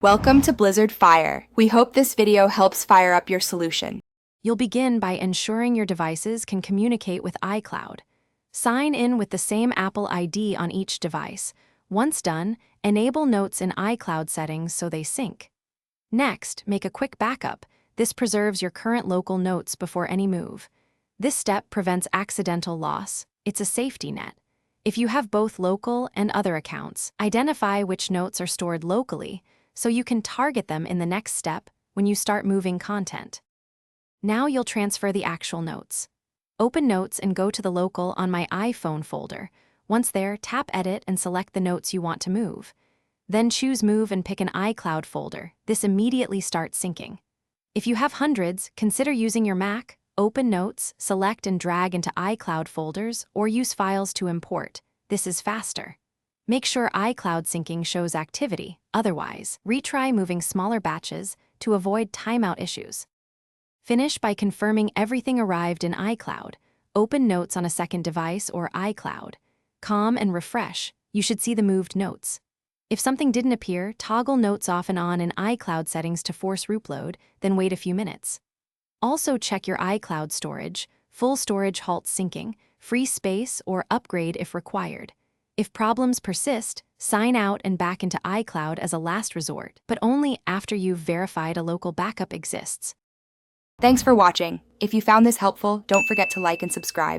Welcome to Blizzard Fire. We hope this video helps fire up your solution. You'll begin by ensuring your devices can communicate with Icloud. Sign in with the same Apple ID on each device. Once done, enable notes in Icloud settings so they sync. Next, make a quick backup. This preserves your current local notes before any move. This step prevents accidental loss. It's a safety net. If you have both local and other accounts, identify which notes are stored locally so you can target them in the next step when you start moving content. Now you'll transfer the actual notes. Open Notes and go to the local on my iPhone folder. Once there, tap Edit and select the notes you want to move. Then choose Move and pick an iCloud folder. This immediately starts syncing. If you have hundreds, consider using your Mac. Open Notes, select and drag into iCloud folders, or use files to import. This is faster. Make sure iCloud syncing shows activity. Otherwise, retry moving smaller batches to avoid timeout issues. Finish by confirming everything arrived in iCloud. Open Notes on a second device or iCloud. Calm and refresh. You should see the moved notes. If something didn't appear, toggle Notes off and on in iCloud settings to force rootload, then wait a few minutes. Also check your iCloud storage. Full storage halts syncing, free space, or upgrade if required. If problems persist, sign out and back into iCloud as a last resort, but only after you've verified a local backup exists. Thanks for watching. If you found this helpful, don't forget to like and subscribe.